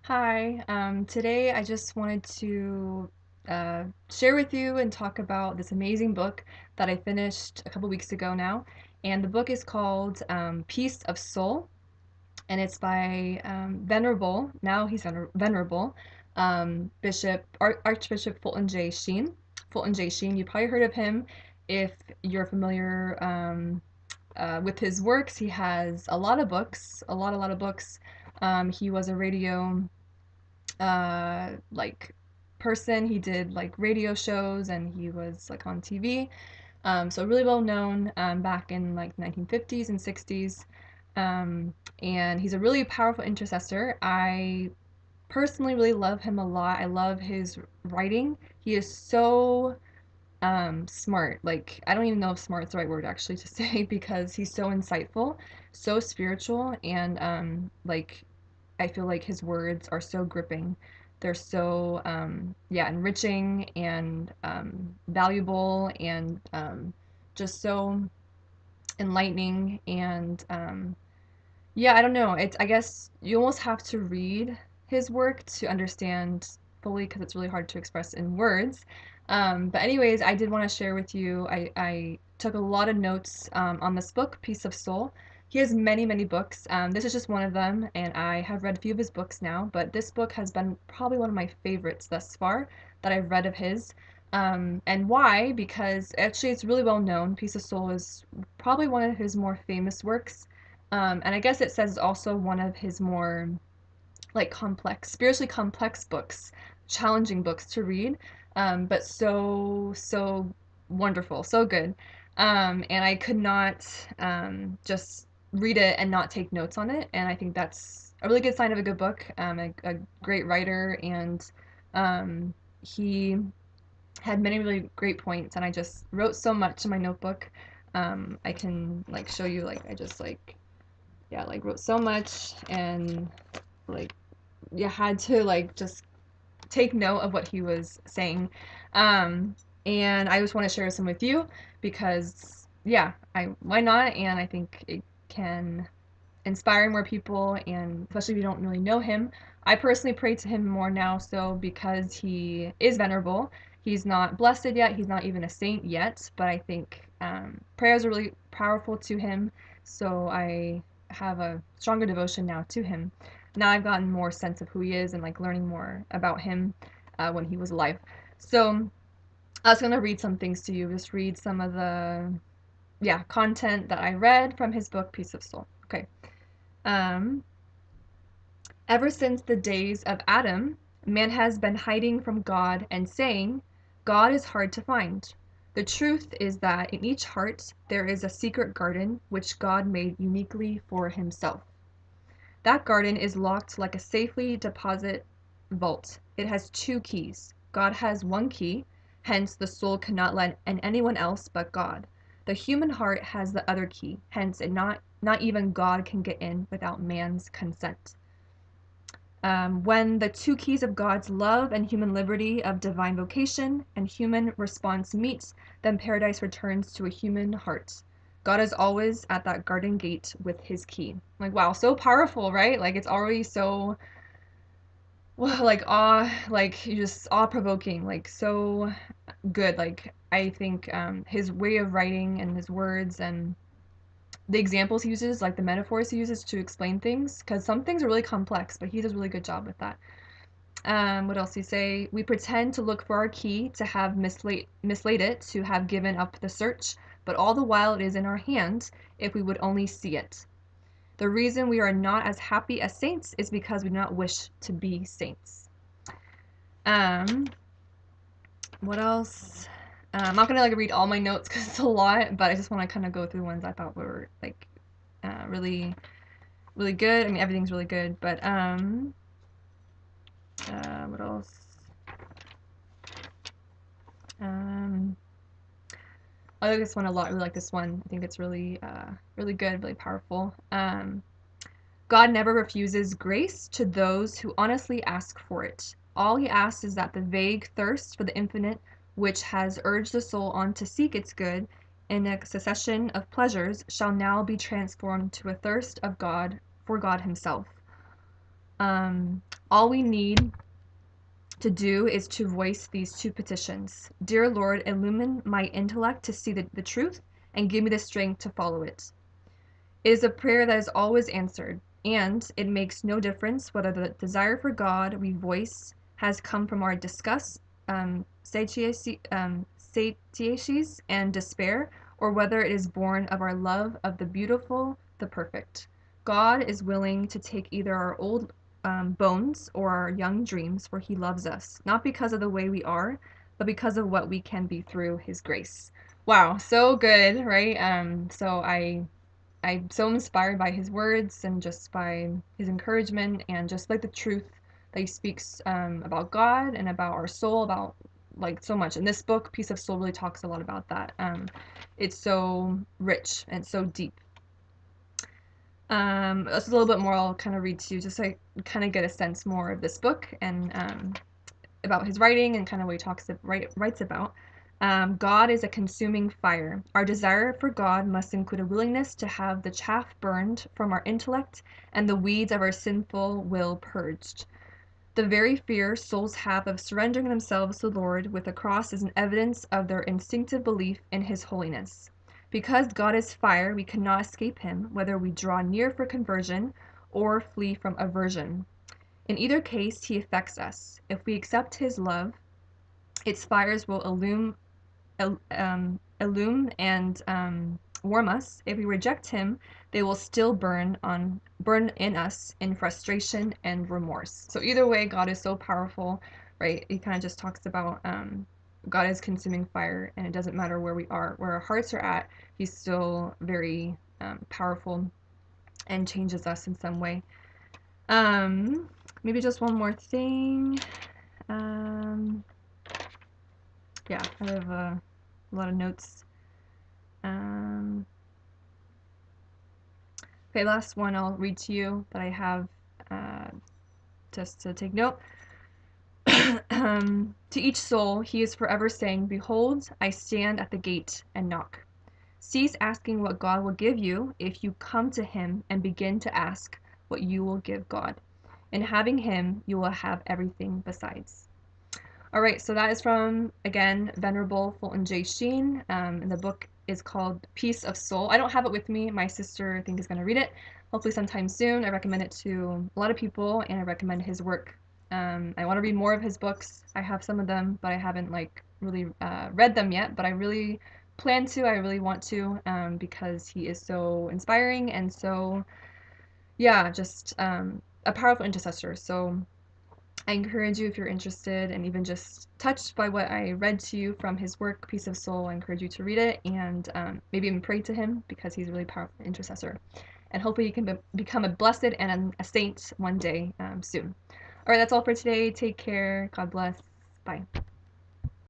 Hi, today I just wanted to share with you and talk about this amazing book that I finished a couple weeks ago now. And the book is called Peace of Soul, and it's by Venerable, now he's Venerable, Archbishop Fulton J Sheen. Fulton J Sheen, you probably heard of him if you're familiar with his works. He has a lot of books, a lot of books. He was a radio like person. He did like radio shows and he was like on TV. So really well known back in like 1950s and 60s. And he's a really powerful intercessor. I personally really love him a lot. I love his writing. He is so smart. Like, I don't even know if smart's the right word actually to say because he's so insightful, so spiritual, and like I feel like his words are so gripping. They're so yeah, enriching and valuable and just so enlightening and yeah, I don't know. It's I guess you almost have to read his work to understand fully because it's really hard to express in words. But anyways, I did want to share with you. I took a lot of notes on this book, Piece of Soul. He has many, many books. This is just one of them, and I have read a few of his books now, but this book has been probably one of my favorites thus far that I've read of his. And why? Because actually it's really well known. Piece of Soul is probably one of his more famous works. And I guess it says also one of his more like complex, spiritually complex books, challenging books to read, but so wonderful, so good. And I could not just read it and not take notes on it. And I think that's a really good sign of a good book. A great writer, and he had many really great points. And I just wrote so much in my notebook. I can like show you like I just like yeah, like wrote so much and like yeah, had to like just take note of what he was saying. Um, and I just want to share some with you because yeah, I why not? And I think it can inspire more people, and especially if you don't really know him. I personally pray to him more now, so because he is venerable. He's not blessed yet, he's not even a saint yet, but I think prayers are really powerful to him, so I have a stronger devotion now to him. Now I've gotten more sense of who he is and like learning more about him when he was alive. So I was gonna read some things to you, just read some of the yeah content that I read from his book, Peace of Soul. Okay. Um, Ever since the days of Adam, man has been hiding from God and saying, God is hard to find. The truth is that in each heart there is a secret garden which God made uniquely for himself. That garden is locked like a safely deposit vault. It has two keys. God has one key, hence the soul cannot let in anyone else but God. The human heart has the other key, hence not even God can get in without man's consent. When the two keys of God's love and human liberty, of divine vocation and human response meet, then paradise returns to a human heart. God is always at that garden gate with his key. Like, wow, so powerful, right? Like, it's already so, well, like, like, just awe provoking, like, so good. Like, I think his way of writing and his words and the examples he uses, like the metaphors he uses to explain things, because some things are really complex, but he does a really good job with that. What else do you say? We pretend to look for our key, to have mislaid it, to have given up the search, but all the while it is in our hand, if we would only see it. The reason we are not as happy as saints is because we do not wish to be saints. Um, what else? I'm not gonna like read all my notes because it's a lot, but I just want to kind of go through ones I thought were like really, really good. I mean, everything's really good, but what else? Um, I like this one a lot. I really like this one. I think it's really, really good, really powerful. God never refuses grace to those who honestly ask for it. All he asks is that the vague thirst for the infinite, which has urged the soul on to seek its good in a succession of pleasures, shall now be transformed to a thirst of God for God himself. Um, All we need to do is to voice these two petitions. Dear Lord, illumine my intellect to see the truth and give me the strength to follow it. It is a prayer that is always answered, and it makes no difference whether the desire for God we voice has come from our disgust, satiacies, and despair, or whether it is born of our love of the beautiful, the perfect. God is willing to take either our old bones or our young dreams, for He loves us, not because of the way we are, but because of what we can be through His grace. Wow, so good, right? I'm so inspired by his words and just by his encouragement and just like the truth that he speaks about God and about our soul, about like so much. And this book, Piece of Soul, really talks a lot about that. It's so rich and so deep. That's a little bit more I'll kind of read to you, just so I kind of get a sense more of this book and about his writing and kind of what he writes about. God is a consuming fire. Our desire for God must include a willingness to have the chaff burned from our intellect and the weeds of our sinful will purged. The very fear souls have of surrendering themselves to the Lord with a cross is an evidence of their instinctive belief in His holiness. Because God is fire, we cannot escape Him, whether we draw near for conversion or flee from aversion. In either case, He affects us. If we accept His love, its fires will illume and warm us. If we reject Him, they will still burn in us in frustration and remorse. So either way, God is so powerful, right? He kind of just talks about God is consuming fire, and it doesn't matter where we are, where our hearts are at. He's still very powerful and changes us in some way. Maybe just one more thing. Yeah, I have a lot of notes. Okay, last one I'll read to you that I have just to take note. To each soul, He is forever saying, Behold, I stand at the gate and knock. Cease asking what God will give you if you come to Him and begin to ask what you will give God. In having Him, you will have everything besides. All right, so that is from, again, Venerable Fulton J Sheen, and the book is called Piece of Soul. I don't have it with me. My sister, I think, is going to read it, hopefully sometime soon. I recommend it to a lot of people, and I recommend his work. I want to read more of his books. I have some of them, but I haven't, like, really read them yet, but I really plan to. I really want to, because he is so inspiring and so, yeah, just a powerful intercessor. So I encourage you, if you're interested and even just touched by what I read to you from his work, Piece of Soul, I encourage you to read it and maybe even pray to him, because he's a really powerful intercessor. And hopefully you can become a blessed and a saint one day soon. All right, that's all for today. Take care. God bless. Bye.